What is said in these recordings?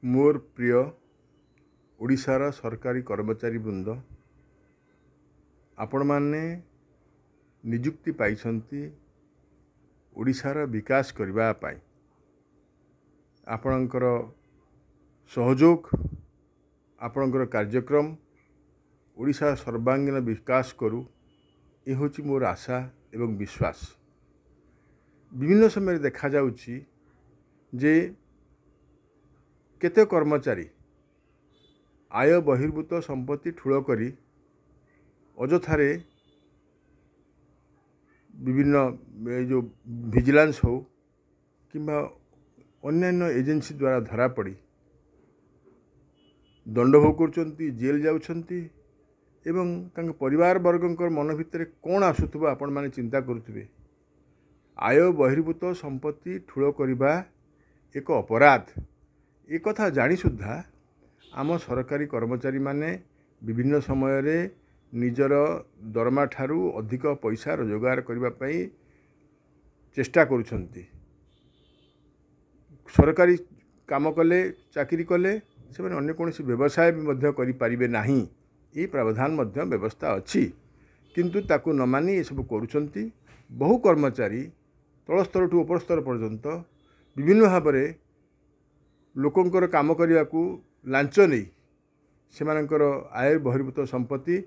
मोर प्रिय ओडिशार सरकारी कर्मचारी वृंद आपण माने निजुक्ति पाइछंती ओडिशार विकास करबा पाई आपणकर सहयोग आपणकर कार्यक्रम ओडिशा सर्वांगीन विकास करू ये होची मोर आशा एवं विश्वास। विभिन्न समय देखा जाउची जे केते कर्मचारी आय बहिर्भूत संपत्ति ठूल करी अजथारे विभिन्न जो विजिलेंस हो किंबा अन्यान्य एजेंसी द्वारा धरा पड़ी दंड भोग कर जेल जाउछंती एवं तांक परिवार वर्गंकर मन भितर कौन आसुथबो आपण माने चिंता करुथिबे। आय बहिर्भूत संपत्ति ठूल करिबा एक अपराध एक कथा जानी सुद्धा आम सरकारी कर्मचारी माने विभिन्न समय रे निजर दरमा ठारू अधिक पैसा रोजगार करबा पई चेष्टा करुछंती। सरकारी काम कले चाकरी कले से अन्य कौन व्यवसाय भी मध्य करि परिबे नाही ये प्रावधान मध्य व्यवस्था अच्छी किंतु ताकू न मानी ये सब करुछंती। बहु कर्मचारी तल स्तर ठू उपर स्तर पर्यंत विभिन्न भाव में लोकंकर काम करने को लांच नहीं सेमानंकर आय बहिर्भूत संपत्ति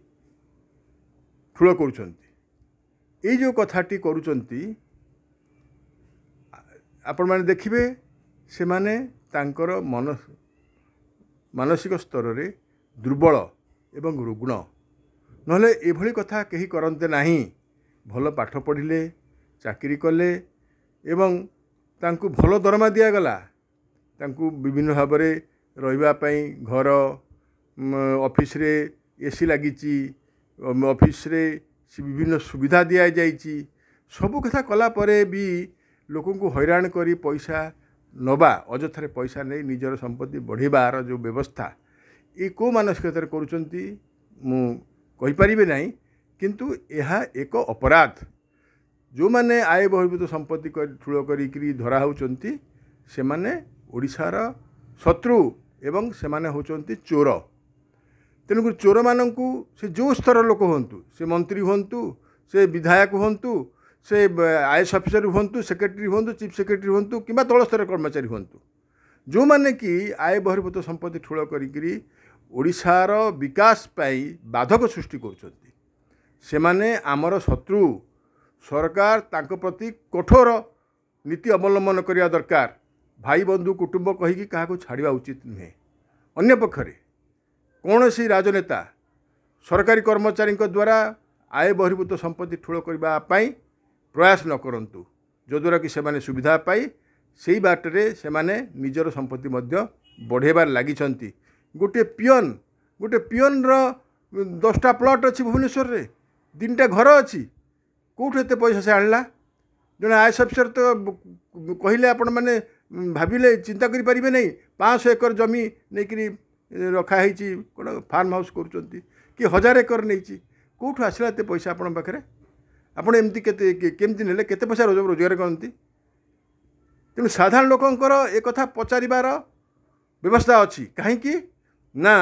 ठूल करुछंती। ये जो कथाटी करुछंती आपण माने देखिबे से माने तांकर मानसिक स्तर रे दुर्बल एवं रुग्ण नहले एभली कथा कहीं करते नाही। भल पाठ पढ़िले चाकरी कले एवं तांकु भल दरमा दिगला तांकु विभिन्न भाव में रहिबा पई घर ऑफिस रे एसी लागिची ऑफिस रे विभिन्न सुविधा दिया जाइची सबु कथा कला परे भी लोकों को हैरान करी पैसा नबा अजथारे पैसा नहीं निजर संपत्ति बढ़ेबार जो व्यवस्था ये को मानसिकतार करुचंती मु कहि परिबे नाही किंतु यह एक अपराध। जो माने आय बहिर्भूत संपत्ति ठूल करी धरा होचंती से माने ओडिशार शत्रु एवं से माने होचंती चोर। तेणुक चोर मानंकु से जो स्तर लोक होंतु से मंत्री होंतु से विधायक होंतु से आईएएस ऑफिसर होंतु सेक्रेटरी होंतु चीफ सेक्रेटरी होंतु किंबा तल स्तर कर्मचारी होंतु जो माने कि आय बहिर्भूत संपत्ति ठूल करी ओडिशार विकास पाई बाधक सृष्टि करुछंती से माने आमर शत्रु। सरकार तांको प्रति कठोर नीति अवलंबन करिया दरकार। भाई बंधु कुटुंब कहीकि काहाको छाड़िबा उचित नुहे। अन्य पक्षरे कौनसी राजनेता सरकारी कर्मचारी द्वारा आय बहिर्भूत संपत्ति ठूल करबा पाई प्रयास न करंतु जद्वारा कि सेमाने सुविधा पाई सेई बाटरे सेमाने निजर संपत्ति मध्य बढ़ेबार लागिछंती। गोटे पियन रो 10टा प्लॉट अच्छी भुवनेश्वर रे 3टा घर अच्छी कौट एत पैसा से आणला जड़े आईएएस ऑफिसर तो कहले आपण मैंने भाविले चिंता करि परिबे नहीं 500 एकर जमी नहीं रखा है कौन फार्म हाउस करुँच कि 1000 एकर नहीं कौटू आसला एत पैसा आपण पाखे आपण एमती केमती नेले केते पैसा रोजगार करती। तेणु साधारण लोकंकर एक कथा पचारिबार व्यवस्था अच्छी कहीं ना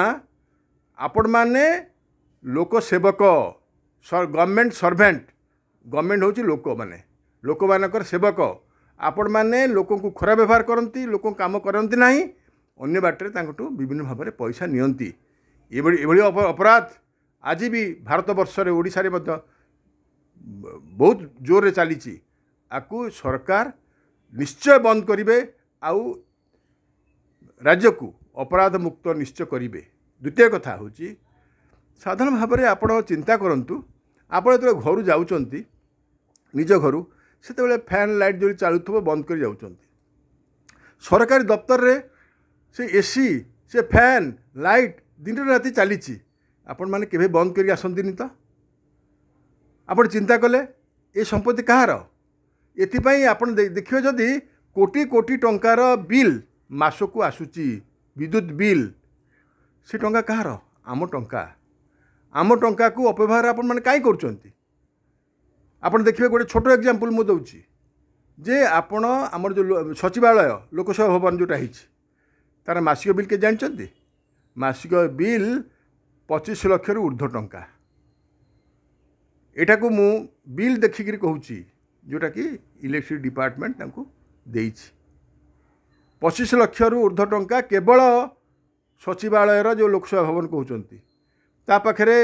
आपण माने लोक सेवक गवर्नमेंट सर्वेंट गवर्नमेंट होची लोक माने लोक मानकर सेवक आपण माने लोक को खराब व्यवहार करती लोक काम करती नहीं अन्य बाटरे तांकटू विभिन्न भाव में पैसा नियंती एभली अपराध आज भी भारत वर्ष रे ओडिशा रे मध्य बहुत जोर रे चली आकु सरकार निश्चय बंद करिवे आउ राज्य को अपराध मुक्त निश्चय करिवे। द्वितीय कथा होची साधारण भाव में आपण चिंता करंतु आपण जो घर जाउचंती निज घर से फैन लाइट जो चालुथबो बंद कर जाउचंती। सरकारी दफ्तर रे से एसी से फैन लाइट दिन राति चली आपण माने केबे बंद करी आसंतीनी तो आपण चिंता कले ये संपत्ति कहार एथिपाई आपण देखिए जदि कोटी कोटी टंकार बिल मासकू आसुची विद्युत बिल से टंका कहार आम टंका को अपव्यवहार आपण माने काई करचंती। आपण देखिए गोटे छोट एग्जांपल मु दउची जे आपण आमर जो सचिवालय लोकसेवा भवन जोटा तार मासिक बिल के जानते मासिक बिल 25 लाख रु ऊर्ध्व टंका एटा को मु बिल देखिक कहूँ जोटा कि इलेक्ट्रिसिटी डिपार्टमेंट तांको देइछि 25 लाख रु ऊर्ध्व टंका केवल सचिवालय जो लोकसेवा भवन कहते ता पाखरे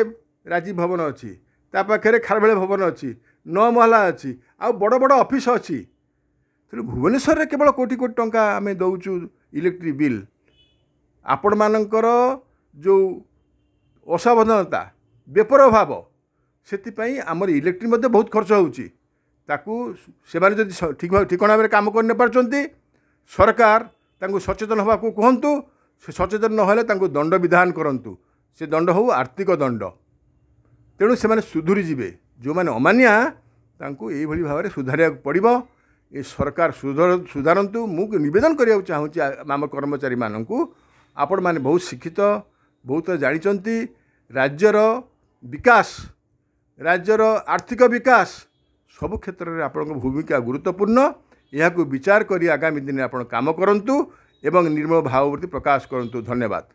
राजीव भवन अच्छी ता पाखरे खारबेल भवन अच्छी 9 महला अच्छी आ बड़ बड़ ऑफिस अच्छी तेणु भुवनेश्वर में केवल कोटी कोटी टंका आम दौचु इलेक्ट्रिक बिल आपण मानकर जो असावधानता बेपरभाव से आमर इलेक्ट्रिक मध्य बहुत खर्च होची ताकू से ठीक ठिकाना में काम कर पार्टी सरकार तांको सचेतन हवा को कहतु से सचेतन नहले तांको दंड विधान करंतु से दंड हो आर्थिक दंड तेणु से सुधुरी जीवे जो मैंने अमानिया तांको एई भली भाव में सुधारिया पड़िबो ये सरकार सुधारंतु मु निवेदन करिया चाहूँगी आम कर्मचारी मानू आपण माने बहुत शिक्षित बहुत जानिचंती राज्यर विकास राज्यर आर्थिक विकास सबु क्षेत्र में आपण भूमिका गुरुत्वपूर्ण यह विचार करी आगामी दिन आप काम करंतु एवं निर्मल भाववृत्ति प्रकाश करंतु। धन्यवाद।